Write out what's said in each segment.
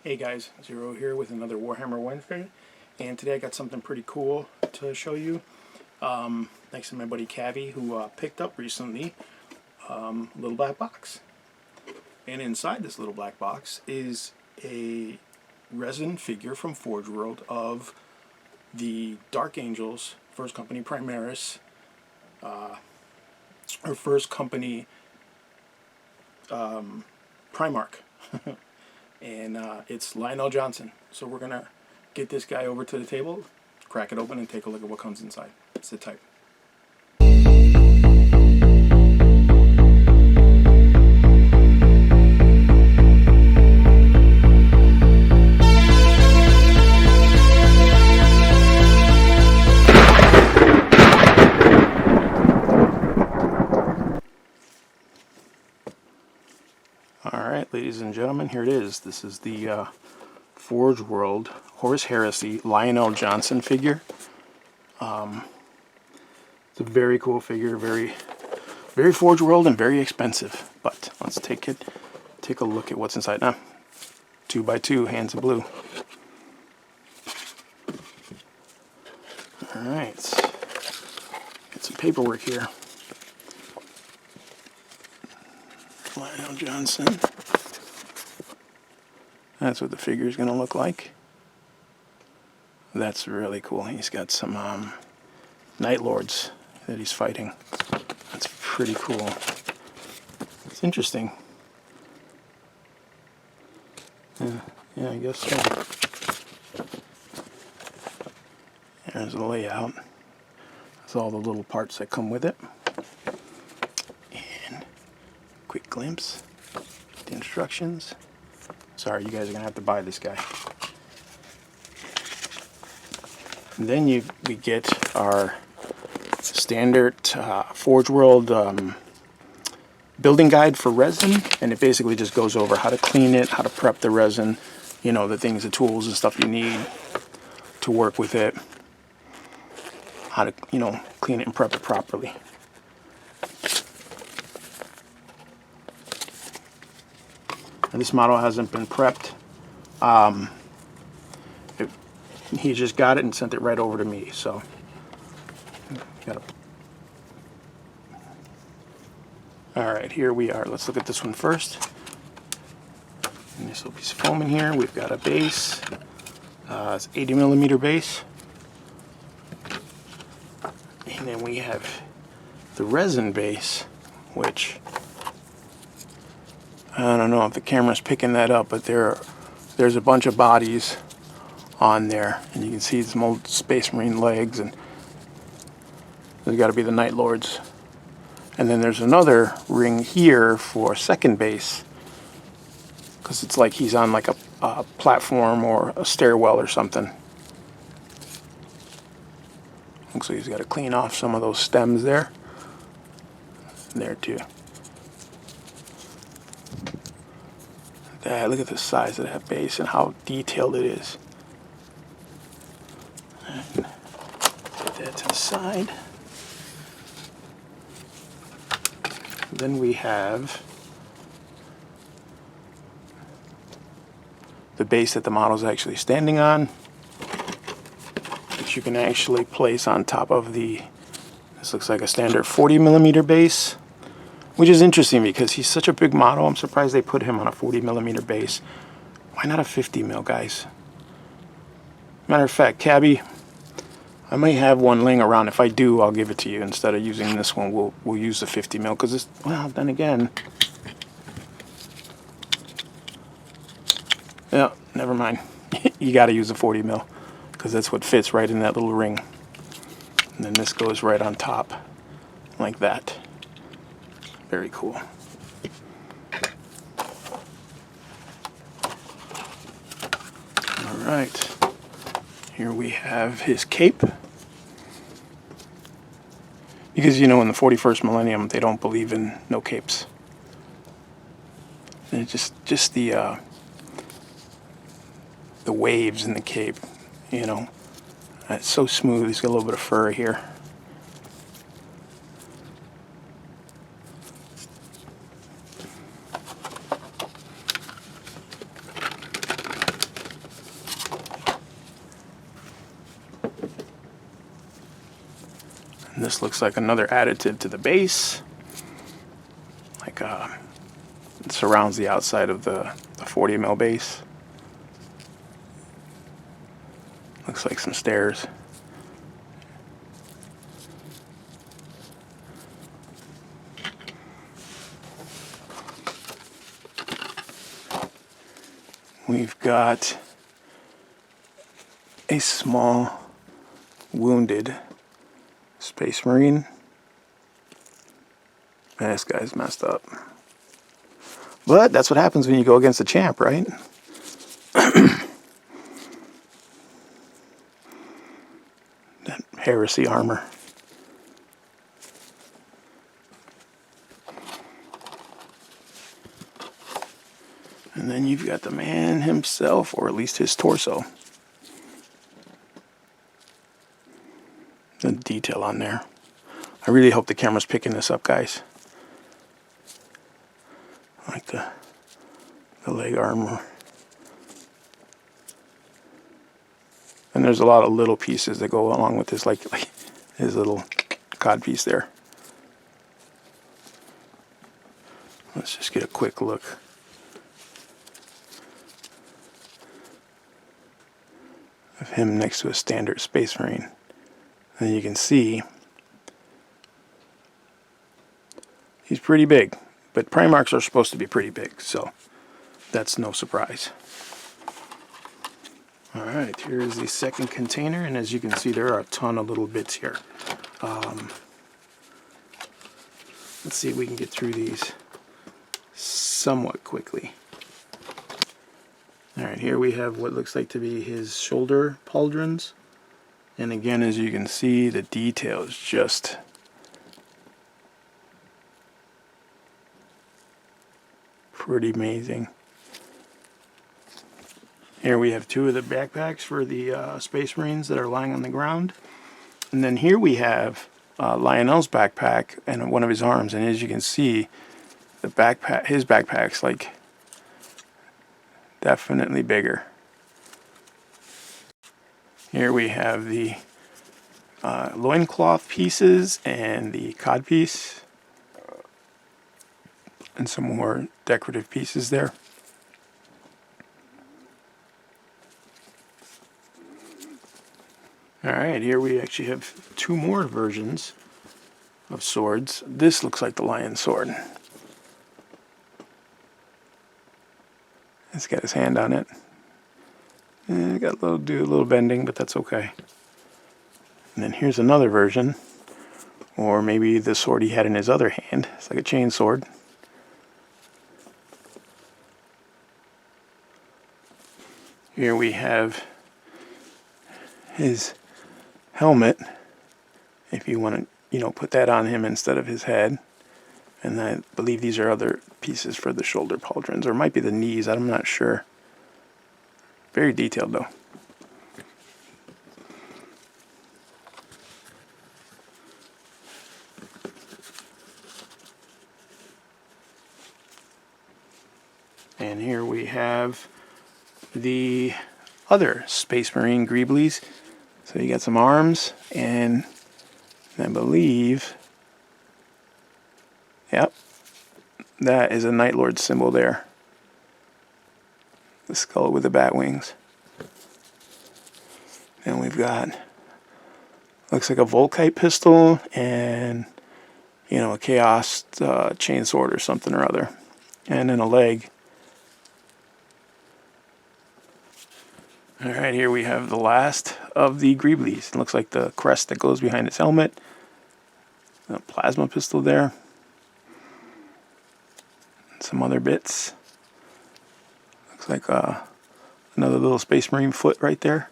Hey guys, Zero here with another Warhammer Wednesday, and today I got something pretty cool to show you. Thanks to my buddy Cavi, who picked up recently a little black box. And inside this little black box is a resin figure from Forgeworld of the Dark Angels, first company Primaris, or first company Primarch. And it's Lion El Jonson. So we're going to get this guy over to the table, crack it open, and take a look at what comes inside. Sit tight. Alright, ladies and gentlemen, here it is. This is the Forgeworld Horus Heresy Lion El Jonson figure. It's a very cool figure, very Forgeworld and very expensive. But let's take a look at what's inside. Now, 2x2, hands of blue. Alright, get some paperwork here. Lion El Jonson. That's what the figure is going to look like. That's really cool. He's got some Night Lords that he's fighting. That's pretty cool. It's interesting. Yeah, I guess so. There's the layout. That's all the little parts that come with it. And quick glimpse. The instructions. Sorry, you guys are going to have to buy this guy. And then we get our standard Forgeworld building guide for resin, and it basically just goes over how to clean it, how to prep the resin, you know, the things, the tools and stuff you need to work with it, how to, you know, clean it and prep it properly. And this model hasn't been prepped. He just got it and sent it right over to me. So, all right, here we are. Let's look at this one first. And this little piece of foam in here. We've got a base. It's 80mm base. And then we have the resin base, which I don't know if the camera's picking that up, but there's a bunch of bodies on there, and you can see some old Space Marine legs, and there's got to be the Night Lords. And then there's another ring here for second base, because it's like he's on like a platform or a stairwell or something. Looks like he's got to clean off some of those stems there. There too. Look at the size of that base and how detailed it is. And put that to the side. Then we have the base that the model is actually standing on, which you can actually place on top of this looks like a standard 40mm base. Which is interesting because he's such a big model. I'm surprised they put him on a 40mm base. Why not a 50mm, guys? Matter of fact, Cabby, I might have one laying around. If I do, I'll give it to you. Instead of using this one, we'll use the 50mm because this. Well, then again, yeah, never mind. You got to use a 40mm because that's what fits right in that little ring. And then this goes right on top, like that. Very cool. All right. Here we have his cape. Because, you know, in the 41st millennium, they don't believe in no capes. And just the waves in the cape, you know. It's so smooth. He's got a little bit of fur here. And this looks like another additive to the base. Like it surrounds the outside of the 40 ml base. Looks like some stairs. We've got a small wounded Space Marine. This guy's messed up. But that's what happens when you go against a champ, right? That heresy armor. And then you've got the man himself, or at least his torso. The detail on there. I really hope the camera's picking this up, guys. I like the leg armor. And there's a lot of little pieces that go along with this, like his little cod piece there. Let's just get a quick look. Of him next to a standard Space Marine. And you can see he's pretty big, but primarchs are supposed to be pretty big, so that's no surprise. Alright, here is the second container, and as you can see there are a ton of little bits here. Let's see if we can get through these somewhat quickly. Alright, here we have what looks like to be his shoulder pauldrons. And again, as you can see, the detail is just pretty amazing. Here we have two of the backpacks for the Space Marines that are lying on the ground. And then here we have Lionel's backpack and one of his arms. And as you can see, the backpack, his backpack's like definitely bigger. Here we have the loincloth pieces and the cod piece. And some more decorative pieces there. Alright, here we actually have two more versions of swords. This looks like the lion sword. It's got his hand on it. Got a little bending, but that's okay. And then here's another version, or maybe the sword he had in his other hand. It's like a chain sword. Here we have his helmet, if you want to, put that on him instead of his head. And I believe these are other pieces for the shoulder pauldrons, or might be the knees, I'm not sure. Very detailed though. And here we have the other Space Marine Greeblies. So you got some arms, and I believe, yep, that is a Night Lord symbol there. The skull with the bat wings. And we've got, looks like a Volkite pistol and, a Chaos chain sword or something or other. And then a leg. Alright, here we have the last of the Greeblies. It looks like the crest that goes behind his helmet. A plasma pistol there. Some other bits. Looks like another little Space Marine foot right there.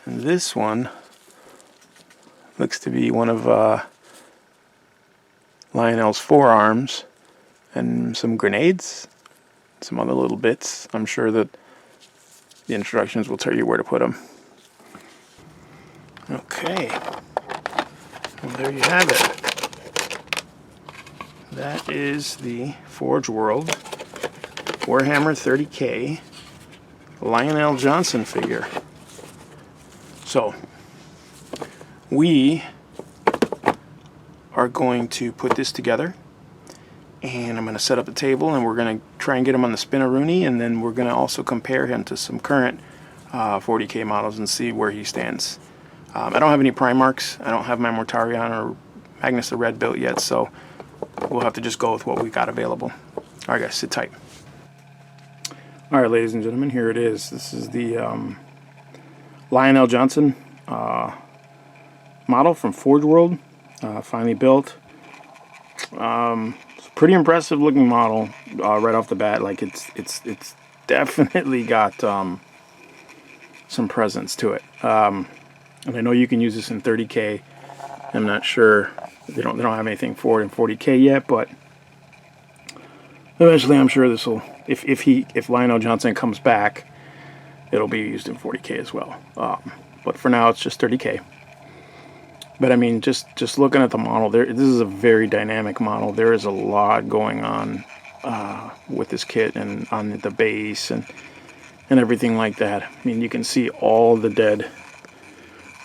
And this one looks to be one of Lionel's forearms and some grenades. Some other little bits. I'm sure that the instructions will tell you where to put them. Okay. Well, there you have it. That is the Forgeworld Warhammer 30K Lion El Jonson figure. So we are going to put this together, and I'm going to set up the table, and we're going to try and get him on the Spinaroonie, and then we're going to also compare him to some current 40K models and see where he stands. I don't have any Primarchs. I don't have my Mortarion or Magnus the Red built yet, so we'll have to just go with what we got available. All right, guys, sit tight. All right, ladies and gentlemen, here it is. This is the Lion El Jonson model from ForgeWorld, finally built. It's a pretty impressive looking model right off the bat. Like it's definitely got some presence to it. And I know you can use this in 30K. I'm not sure, they don't have anything for it in 40K yet, but eventually I'm sure this will, if Lion El Jonson comes back, it'll be used in 40K as well. But for now it's just 30K. But I mean, just looking at the model, this is a very dynamic model. There is a lot going on with this kit and on the base and everything like that. I mean, you can see all the dead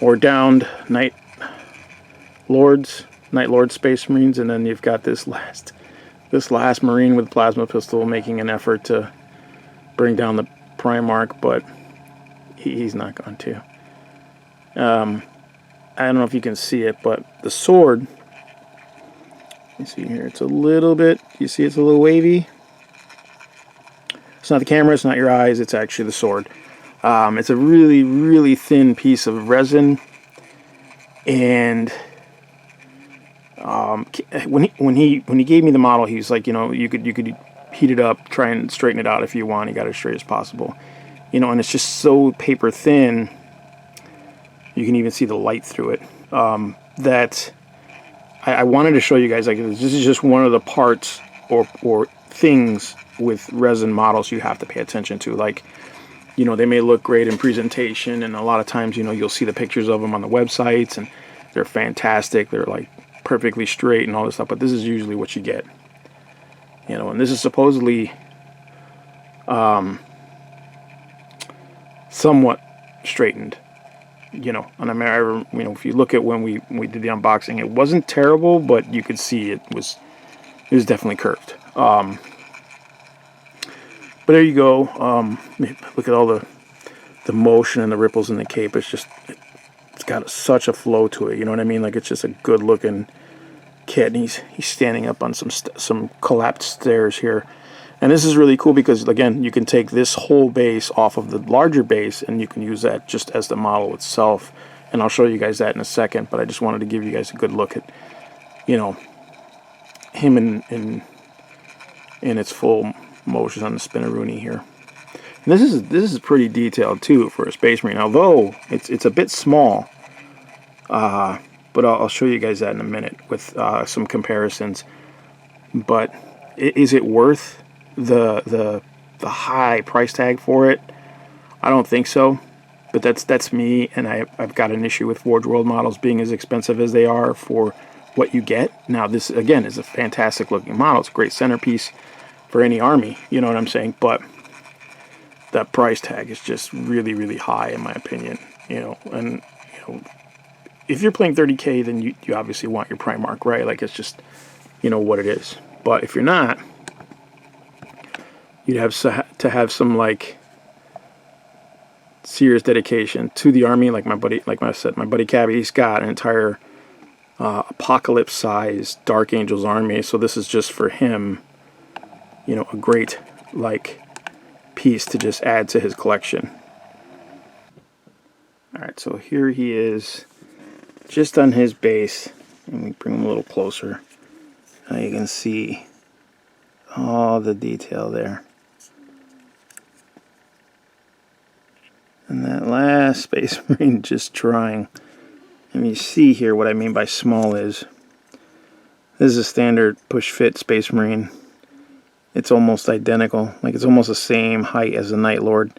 or downed Night Lord Space Marines, and then you've got this last Marine with plasma pistol making an effort to bring down the Primarch, but he's not going to. I don't know if you can see it, but the sword, you see here, it's a little bit, you see it's a little wavy. It's not the camera, it's not your eyes, it's actually the sword. It's a really, really thin piece of resin, and when he gave me the model, he was like, you know, you could heat it up, try and straighten it out if you want. You got it as straight as possible, you know, and it's just so paper thin. You can even see the light through it. That I wanted to show you guys, like, this is just one of the parts or things with resin models you have to pay attention to. Like, you know, they may look great in presentation, and a lot of times, you know, you'll see the pictures of them on the websites, and they're fantastic. They're like perfectly straight and all this stuff, but this is usually what you get. You know, and this is supposedly somewhat straightened. You know, and I mean, you know, if you look at when we did the unboxing, it wasn't terrible, but you could see it was definitely curved. But there you go. Look at all the motion and the ripples in the cape. It's got such a flow to it. You know what I mean? Like, it's just a good looking kit. And he's standing up on some collapsed stairs here. And this is really cool because, again, you can take this whole base off of the larger base and you can use that just as the model itself. And I'll show you guys that in a second, but I just wanted to give you guys a good look at, you know, him in its full motion on the Spinaroonie here. And this is pretty detailed too for a Space Marine, although it's a bit small. But I'll show you guys that in a minute with some comparisons. But is it worth the high price tag for it? I don't think so, but that's me, and I've got an issue with ForgeWorld models being as expensive as they are for what you get. Now, this again is a fantastic looking model. It's a great centerpiece for any army, you know what I'm saying, but that price tag is just really, really high in my opinion. You know, and you know, if you're playing 30K, then you obviously want your Primarch, right? Like, it's just, you know, what it is. But if you're not, you'd have to have some, like, serious dedication to the army. Like my buddy, like I said, my buddy Cabby, he's got an entire apocalypse-sized Dark Angels army. So this is just for him, you know, a great, like, piece to just add to his collection. All right, so here he is, just on his base, and we bring him a little closer. Now you can see all the detail there. And that last Space Marine just trying. And you see here what I mean by small is, this is a standard push-fit Space Marine. It's almost identical. Like, it's almost the same height as the Night Lord.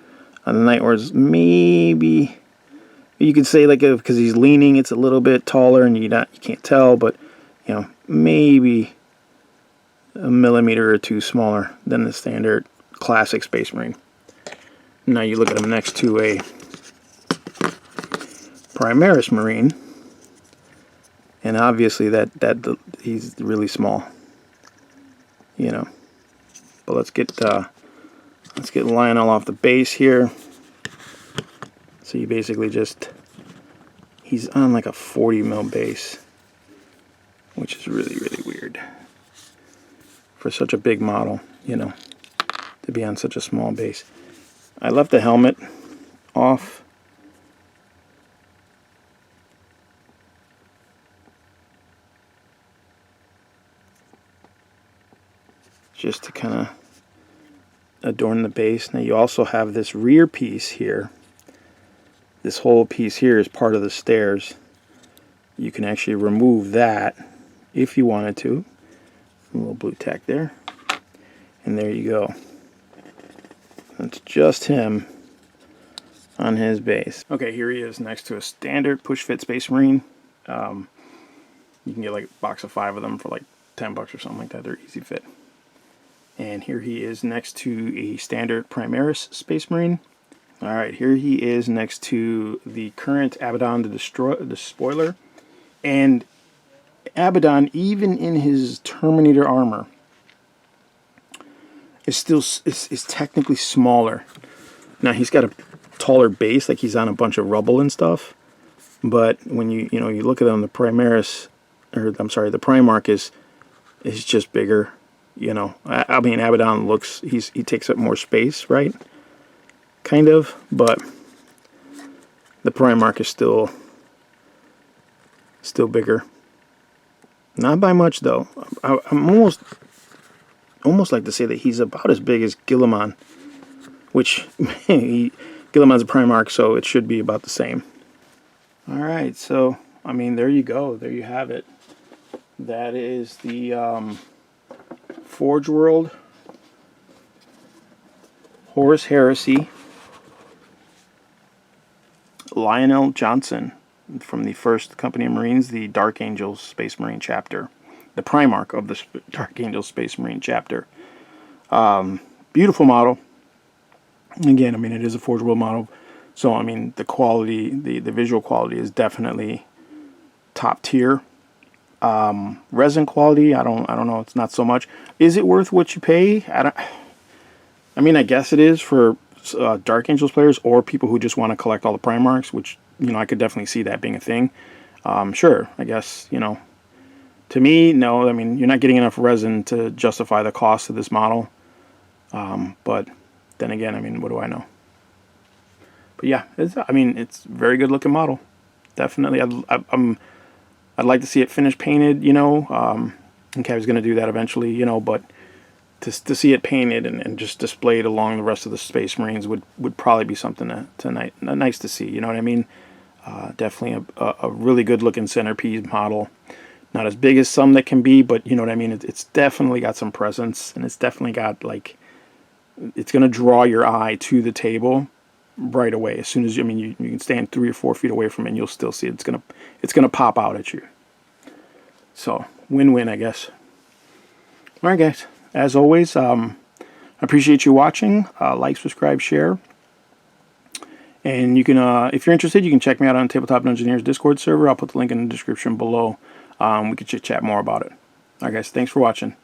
The Night Lord's maybe, you could say, like, because he's leaning, it's a little bit taller, and you can't tell, but, you know, maybe a millimeter or two smaller than the standard classic Space Marine. Now you look at him next to a Primaris Marine, and obviously that he's really small, you know. But let's get Lionel off the base here. So you basically just, he's on like a 40 mil base, which is really, really weird for such a big model, you know, to be on such a small base. I left the helmet off. Just to kind of adorn the base. Now you also have this rear piece here. This whole piece here is part of the stairs. You can actually remove that if you wanted to. A little blue tack there. And there you go. That's just him on his base. Okay, here he is next to a standard push-fit Space Marine. You can get like a box of 5 of them for like 10 bucks or something like that. They're easy fit. And here he is next to a standard Primaris Space Marine. Alright, here he is next to the current Abaddon the Spoiler. And Abaddon, even in his Terminator armor, is still is technically smaller. Now he's got a taller base, like he's on a bunch of rubble and stuff. But when you look at him, the Primaris, or I'm sorry, the Primarch is just bigger. You know, I mean, Abaddon looks, he takes up more space, right? Kind of, but the Primarch is still bigger. Not by much, though. I'm almost like to say that he's about as big as Guilliman, which Guilliman's a Primarch, so it should be about the same. All right, so I mean, there you go. There you have it. That is the forgeworld Horus Heresy Lion El Jonson from the first Company of Marines, the Dark Angels Space Marine chapter, the Primarch of the Dark Angels Space Marine chapter. Beautiful model. Again, I mean, it is a forgeworld model, so I mean, the quality, the visual quality is definitely top tier. Resin quality, I don't know, it's not so much. Is it worth what you pay? I mean, I guess it is for Dark Angels players or people who just want to collect all the Primarchs, which, you know, I could definitely see that being a thing. Sure, I guess, you know, to me, no, I mean, you're not getting enough resin to justify the cost of this model. But then again, I mean, what do I know? But yeah, it's a very good looking model. Definitely, I'd like to see it finished painted, you know. And Kev's going to do that eventually, you know, but to see it painted and just displayed along the rest of the Space Marines would probably be something nice to see, you know what I mean? Definitely a really good looking centerpiece model. Not as big as some that can be, but you know what I mean? It's definitely got some presence, and it's definitely got, like, it's going to draw your eye to the table right away. As soon as, I mean, you can stand 3 or 4 feet away from it and you'll still see it. It's gonna pop out at you. So win-win, I guess. All right, guys. As always, I appreciate you watching. Like, subscribe, share. And you can, if you're interested, you can check me out on Tabletop Dungeoneers Discord server. I'll put the link in the description below. We could chit-chat more about it. All right, guys. Thanks for watching.